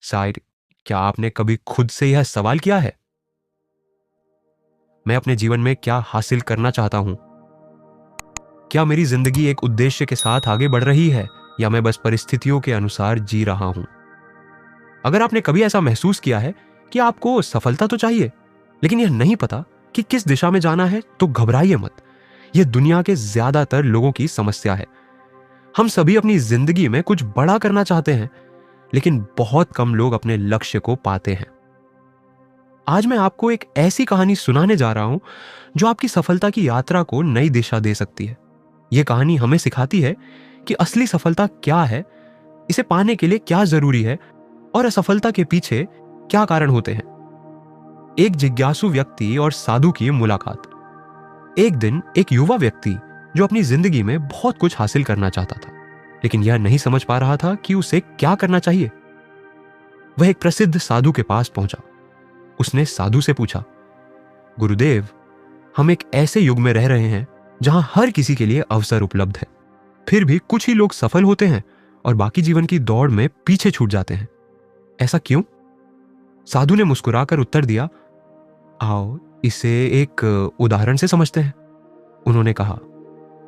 शायद क्या आपने कभी खुद से यह सवाल किया है, मैं अपने जीवन में क्या हासिल करना चाहता हूं? क्या मेरी जिंदगी एक उद्देश्य के साथ आगे बढ़ रही है या मैं बस परिस्थितियों के अनुसार जी रहा हूं? अगर आपने कभी ऐसा महसूस किया है कि आपको सफलता तो चाहिए लेकिन यह नहीं पता कि किस दिशा में जाना है, तो घबराइए मत। यह दुनिया के ज्यादातर लोगों की समस्या है। हम सभी अपनी जिंदगी में कुछ बड़ा करना चाहते हैं, लेकिन बहुत कम लोग अपने लक्ष्य को पाते हैं। आज मैं आपको एक ऐसी कहानी सुनाने जा रहा हूं जो आपकी सफलता की यात्रा को नई दिशा दे सकती है। यह कहानी हमें सिखाती है कि असली सफलता क्या है, इसे पाने के लिए क्या जरूरी है और असफलता के पीछे क्या कारण होते हैं। एक जिज्ञासु व्यक्ति और साधु की मुलाकात। एक दिन एक युवा व्यक्ति जो अपनी जिंदगी में बहुत कुछ हासिल करना चाहता था, लेकिन यह नहीं समझ पा रहा था कि उसे क्या करना चाहिए। वह एक प्रसिद्ध साधु के पास पहुंचा। उसने साधु से पूछा, गुरुदेव, हम एक ऐसे युग में रह रहे हैं जहां हर किसी के लिए अवसर उपलब्ध है, फिर भी कुछ ही लोग सफल होते हैं और बाकी जीवन की दौड़ में पीछे छूट जाते हैं। ऐसा क्यों? साधु ने मुस्कुराकर उत्तर दिया, आओ इसे एक उदाहरण से समझते हैं। उन्होंने कहा,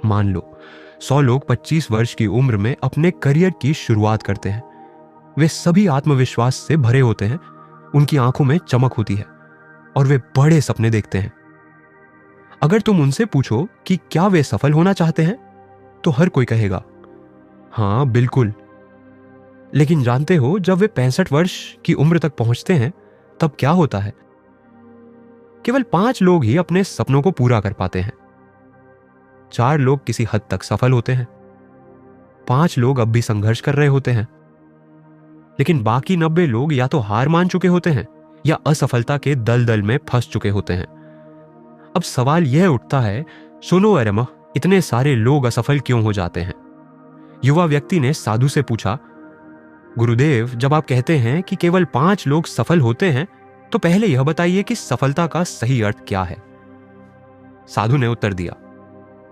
मान लो 100 लोग 25 वर्ष की उम्र में अपने करियर की शुरुआत करते हैं। वे सभी आत्मविश्वास से भरे होते हैं, उनकी आंखों में चमक होती है और वे बड़े सपने देखते हैं। अगर तुम उनसे पूछो कि क्या वे सफल होना चाहते हैं, तो हर कोई कहेगा, हाँ बिल्कुल। लेकिन जानते हो, जब वे 65 वर्ष की उम्र तक पहुंचते हैं, तब क्या होता है? केवल 5 लोग ही अपने सपनों को पूरा कर पाते हैं। 4 लोग किसी हद तक सफल होते हैं, 5 लोग अब भी संघर्ष कर रहे होते हैं, लेकिन बाकी 90 लोग या तो हार मान चुके होते हैं या असफलता के दलदल में फंस चुके होते हैं। अब सवाल यह उठता है, सुनो अरेमा, इतने सारे लोग असफल क्यों हो जाते हैं? युवा व्यक्ति ने साधु से पूछा, गुरुदेव, जब आप कहते हैं कि केवल 5 लोग सफल होते हैं, तो पहले यह बताइए कि सफलता का सही अर्थ क्या है? साधु ने उत्तर दिया,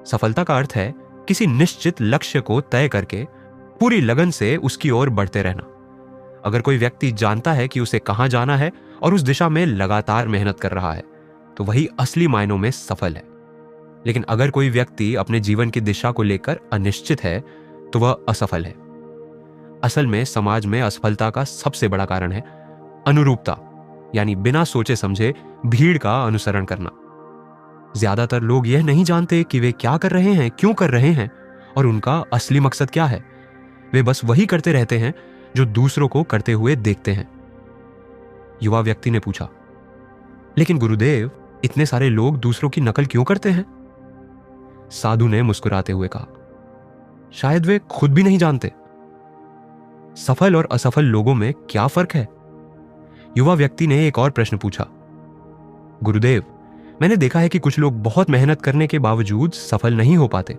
सफलता का अर्थ है किसी निश्चित लक्ष्य को तय करके पूरी लगन से उसकी ओर बढ़ते रहना। अगर कोई व्यक्ति जानता है कि उसे कहां जाना है और उस दिशा में लगातार मेहनत कर रहा है, तो वही असली मायनों में सफल है। लेकिन अगर कोई व्यक्ति अपने जीवन की दिशा को लेकर अनिश्चित है, तो वह असफल है। असल में समाज में असफलता का सबसे बड़ा कारण है अनुरूपता, यानी बिना सोचे समझे भीड़ का अनुसरण करना। ज्यादातर लोग यह नहीं जानते कि वे क्या कर रहे हैं, क्यों कर रहे हैं और उनका असली मकसद क्या है। वे बस वही करते रहते हैं जो दूसरों को करते हुए देखते हैं। युवा व्यक्ति ने पूछा, लेकिन गुरुदेव, इतने सारे लोग दूसरों की नकल क्यों करते हैं? साधु ने मुस्कुराते हुए कहा, शायद वे खुद भी नहीं जानते। सफल और असफल लोगों में क्या फर्क है? युवा व्यक्ति ने एक और प्रश्न पूछा, गुरुदेव, मैंने देखा है कि कुछ लोग बहुत मेहनत करने के बावजूद सफल नहीं हो पाते,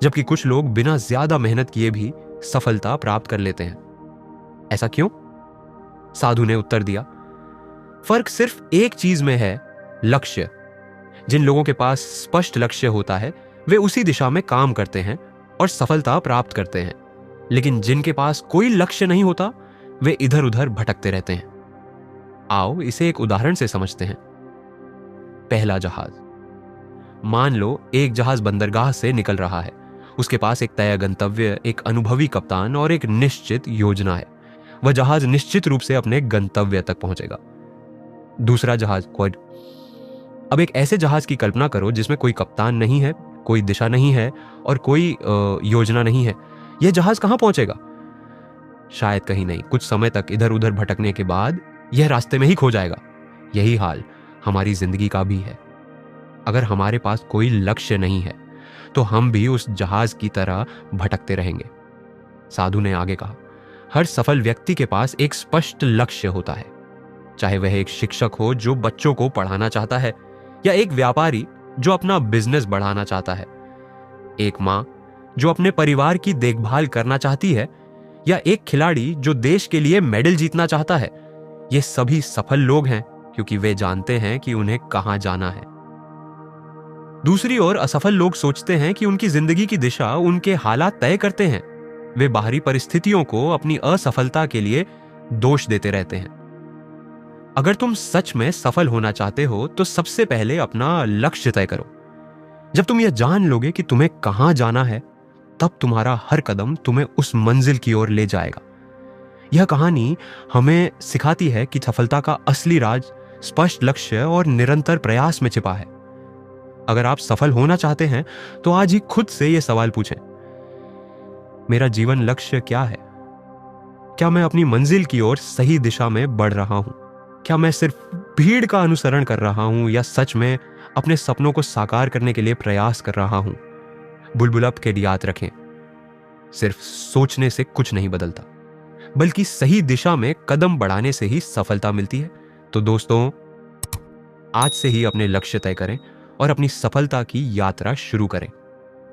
जबकि कुछ लोग बिना ज्यादा मेहनत किए भी सफलता प्राप्त कर लेते हैं। ऐसा क्यों? साधु ने उत्तर दिया, फर्क सिर्फ एक चीज में है, लक्ष्य। जिन लोगों के पास स्पष्ट लक्ष्य होता है, वे उसी दिशा में काम करते हैं और सफलता प्राप्त करते हैं। लेकिन जिनके पास कोई लक्ष्य नहीं होता, वे इधर उधर भटकते रहते हैं। आओ इसे एक उदाहरण से समझते हैं। पहला जहाज। मान लो एक जहाज बंदरगाह से निकल रहा है। उसके पास एक तय गंतव्य, एक अनुभवी कप्तान और एक निश्चित योजना है। वह जहाज निश्चित रूप से अपने गंतव्य तक पहुंचेगा। दूसरा जहाज, क्वाड। अब एक ऐसे जहाज की कल्पना करो जिसमें कोई कप्तान नहीं है, कोई दिशा नहीं है और कोई योजना नहीं है। यह जहाज कहां पहुंचेगा? शायद कहीं नहीं। कुछ समय तक इधर उधर भटकने के बाद यह रास्ते में ही खो जाएगा। यही हाल हमारी जिंदगी का भी है। अगर हमारे पास कोई लक्ष्य नहीं है, तो हम भी उस जहाज की तरह भटकते रहेंगे। साधु ने आगे कहा, हर सफल व्यक्ति के पास एक स्पष्ट लक्ष्य होता है। चाहे वह एक शिक्षक हो जो बच्चों को पढ़ाना चाहता है, या एक व्यापारी जो अपना बिजनेस बढ़ाना चाहता है, एक माँ जो अपने परिवार की देखभाल करना चाहती है, या एक खिलाड़ी जो देश के लिए मेडल जीतना चाहता है। ये सभी सफल लोग हैं क्योंकि वे जानते हैं कि उन्हें कहां जाना है। दूसरी ओर असफल लोग सोचते हैं कि उनकी जिंदगी की दिशा उनके हालात तय करते हैं। वे बाहरी परिस्थितियों को अपनी असफलता के लिए दोष देते रहते हैं। अगर तुम सच में सफल होना चाहते हो तो सबसे पहले अपना लक्ष्य तय करो। जब तुम यह जान लोगे कि तुम्हें कहां जाना है, तब तुम्हारा हर कदम तुम्हें उस मंजिल की ओर ले जाएगा। यह कहानी हमें सिखाती है कि सफलता का असली राज स्पष्ट लक्ष्य और निरंतर प्रयास में छिपा है। अगर आप सफल होना चाहते हैं तो आज ही खुद से यह सवाल पूछें, मेरा जीवन लक्ष्य क्या है? क्या मैं अपनी मंजिल की ओर सही दिशा में बढ़ रहा हूं? क्या मैं सिर्फ भीड़ का अनुसरण कर रहा हूं या सच में अपने सपनों को साकार करने के लिए प्रयास कर रहा हूं? बुलबुल अप के याद रखें, सिर्फ सोचने से कुछ नहीं बदलता, बल्कि सही दिशा में कदम बढ़ाने से ही सफलता मिलती है। तो दोस्तों, आज से ही अपने लक्ष्य तय करें और अपनी सफलता की यात्रा शुरू करें।